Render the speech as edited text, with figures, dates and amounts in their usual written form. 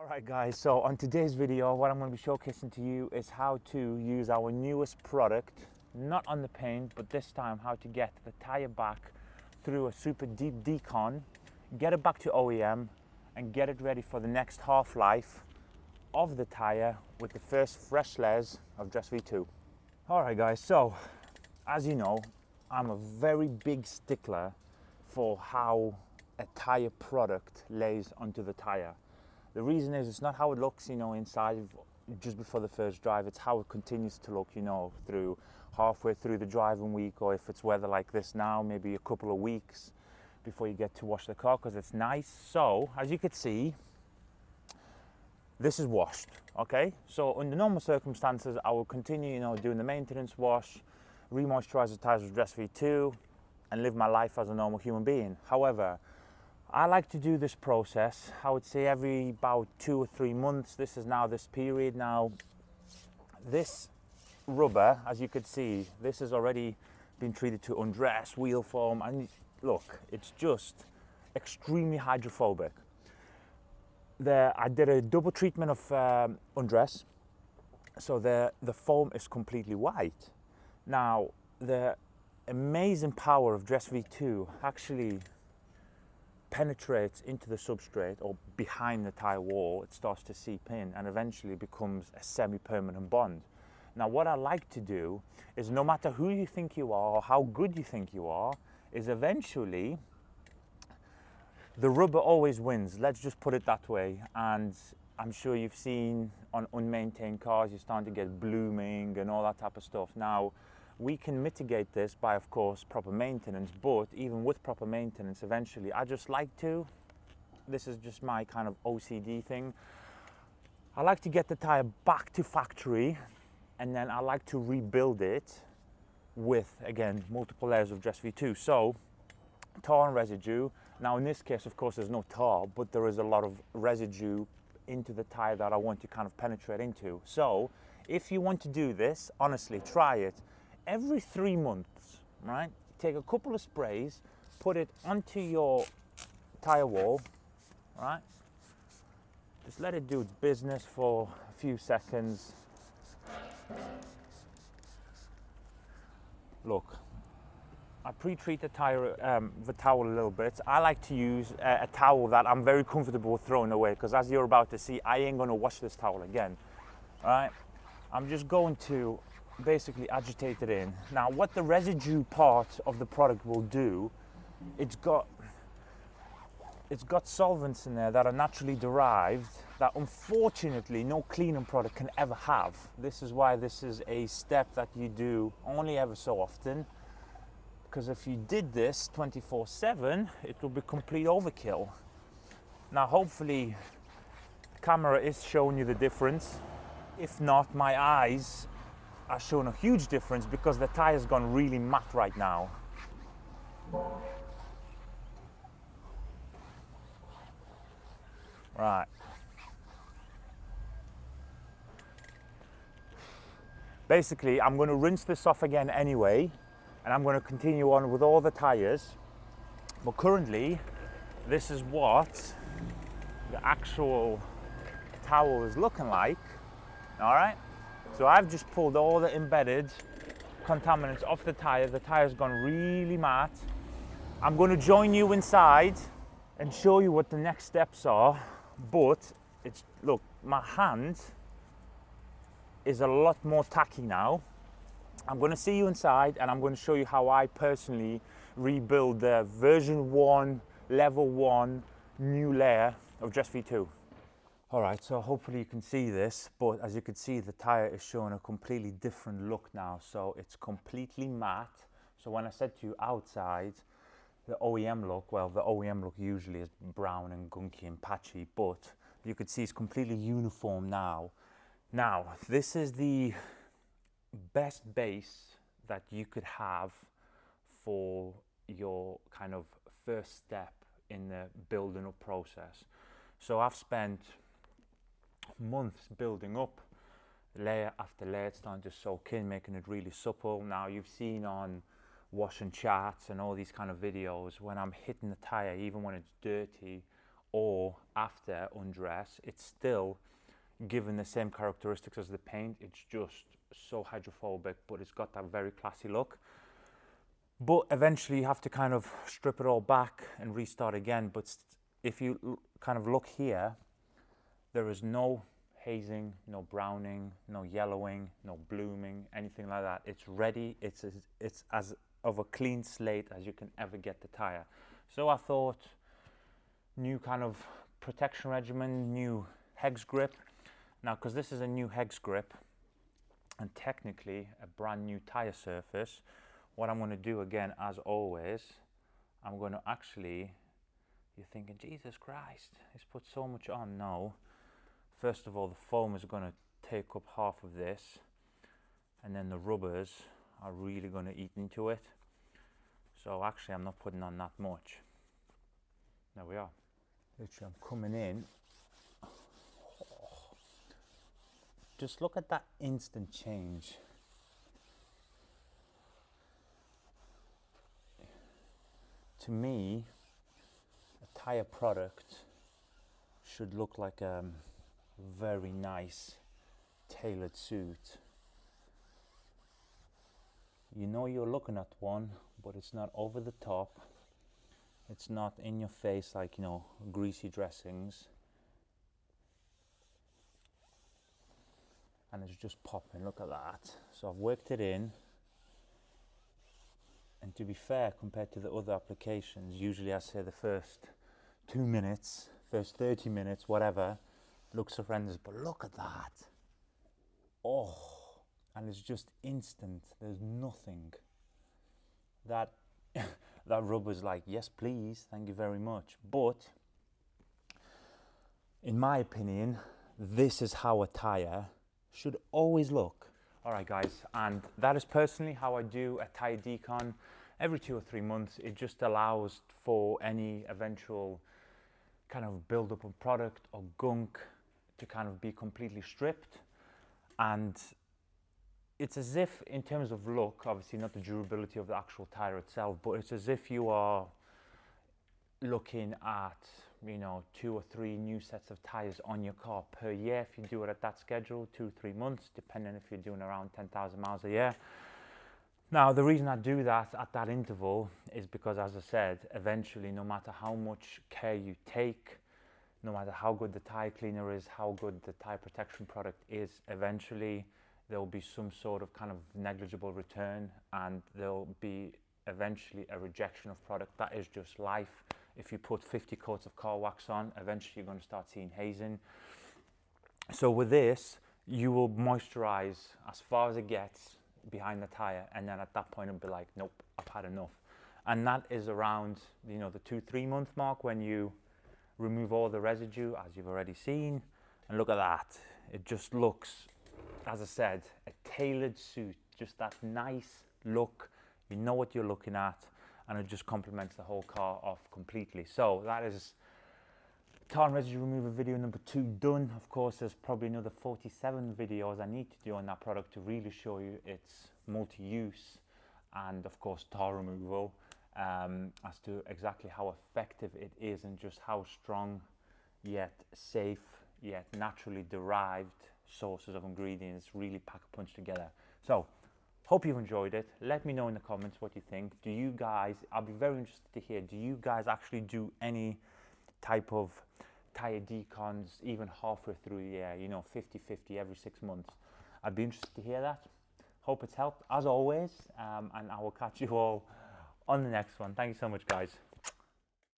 Alright guys, so on today's video what I'm going to be showcasing to you is how to use our newest product, not on the paint, but this time how to get the tyre back through a super deep decon, get it back to OEM and get it ready for the next half-life of the tyre with the first fresh layers of Dress V2. Alright guys, so as you know, I'm a very big stickler for how a tyre product lays onto the tyre. The reason is it's not how it looks, you know, inside just before the first drive. It's how it continues to look, you know, through halfway through the driving week, or if it's weather like this now, maybe a couple of weeks before you get to wash the car, because it's nice. So as you can see, this is washed, okay? So under normal circumstances, I will continue, you know, doing the maintenance wash, re-moisturize the tires with Dress V2 and live my life as a normal human being. However, I like to do this process, I would say every about 2 or 3 months. This is now this period. Now, this rubber, as you can see, this has already been treated to undress, wheel foam, and look, it's just extremely hydrophobic. I did a double treatment of undress, so the foam is completely white. Now, the amazing power of Dress V2 actually penetrates into the substrate or behind the tyre wall. It starts to seep in and eventually becomes a semi-permanent bond. Now what I like to do is, no matter who you think you are or how good you think you are, is eventually the rubber always wins. Let's just put it that way. And I'm sure you've seen on unmaintained cars, you're starting to get blooming and all that type of stuff. Now, we can mitigate this by, of course, proper maintenance, but even with proper maintenance, eventually, I just like to, this is just my kind of OCD thing, I like to get the tyre back to factory, and then I like to rebuild it with, again, multiple layers of Dress V2. So, tar and residue. Now, in this case, of course, there's no tar, but there is a lot of residue into the tyre that I want to kind of penetrate into. So, if you want to do this, honestly, try it. Every 3 months, right? Take a couple of sprays, put it onto your tyre wall, right? Just let it do its business for a few seconds. Look, I pre-treat the towel a little bit. I like to use a towel that I'm very comfortable with throwing away, because as you're about to see, I ain't gonna wash this towel again, all right? I'm just going to basically agitate it in. Now, what the residue part of the product will do, it's got solvents in there that are naturally derived that unfortunately no cleaning product can ever have. This is why this is a step that you do only ever so often, because if you did this 24/7, it will be complete overkill. Now, hopefully the camera is showing you the difference. If not, my eyes are showing a huge difference, because the tire's gone really matte right now. Right. Basically, I'm going to rinse this off again anyway, and I'm going to continue on with all the tires. But currently, this is what the actual towel is looking like. All right. So I've just pulled all the embedded contaminants off the tire. The tire's gone really matte. I'm going to join you inside and show you what the next steps are. But look, my hand is a lot more tacky now. I'm going to see you inside, and I'm going to show you how I personally rebuild the version 1, level 1 new layer of Dress V2. All right, so hopefully you can see this, but as you can see, the tire is showing a completely different look now. So it's completely matte. So when I said to you outside, the OEM look, well, the OEM look usually is brown and gunky and patchy, but you could see it's completely uniform now. Now, this is the best base that you could have for your kind of first step in the building up process. So I've spent months building up layer after layer, starting to soak in, making it really supple. Now, you've seen on wash and chats and all these kind of videos, when I'm hitting the tire, even when it's dirty, or after undress, it's still given the same characteristics as the paint. It's just so hydrophobic, but it's got that very classy look. But eventually you have to kind of strip it all back and restart again. But if you kind of look here, there is no hazing, no browning, no yellowing, no blooming, anything like that. It's ready. It's as of a clean slate as you can ever get the Tyre. So I thought, new kind of protection regimen, new hex grip. Now, because this is a new hex grip and technically a brand new Tyre surface, what I'm going to do again, as always, I'm going to actually, you're thinking, Jesus Christ, he's put so much on. No. First of all, the foam is going to take up half of this, and then the rubbers are really going to eat into it. So actually, I'm not putting on that much. There we are. Literally, I'm coming in. Just look at that instant change. To me, a Tyre product should look like a very nice tailored suit. You know you're looking at one, but it's not over the top. It's not in your face like, you know, greasy dressings. And it's just popping, look at that. So I've worked it in. And to be fair, compared to the other applications, usually I say the first 2 minutes, first 30 minutes, whatever, looks horrendous, but look at that. Oh, and it's just instant. There's nothing. That that rubber's like, yes please, thank you very much. But in my opinion, this is how a Tyre should always look. All right guys, and that is personally how I do a Tyre decon every 2 or 3 months. It just allows for any eventual kind of build-up of product or gunk to kind of be completely stripped. And it's as if, in terms of look, obviously not the durability of the actual Tyre itself, but it's as if you are looking at, you know, 2 or 3 new sets of tyres on your car per year if you do it at that schedule, 2 or 3 months, depending if you're doing around 10,000 miles a year. Now, the reason I do that at that interval is because, as I said, eventually, no matter how much care you take, no matter how good the tyre cleaner is, how good the tyre protection product is, eventually there will be some sort of kind of negligible return, and there'll be eventually a rejection of product. That is just life. If you put 50 coats of car wax on, eventually you're going to start seeing hazing. So with this, you will moisturize as far as it gets behind the Tyre, and then at that point it'll be like, nope, I've had enough. And that is around, you know, the 2-3 month mark, when you remove all the residue, as you've already seen. And look at that. It just looks, as I said, a tailored suit, just that nice look. You know what you're looking at, and it just complements the whole car off completely. So that is tar and residue removal video number 2 done. Of course, there's probably another 47 videos I need to do on that product to really show you its multi-use and, of course, tar removal, as to exactly how effective it is and just how strong yet safe yet naturally derived sources of ingredients really pack a punch together. So hope you've enjoyed it. Let me know in the comments what you think. Do you guys, I'll be very interested to hear, do you guys actually do any type of Tyre decons even halfway through the year, you know, 50-50 every 6 months? I'd be interested to hear that. Hope it's helped as always, and I will catch you all on the next one. Thank you so much, guys.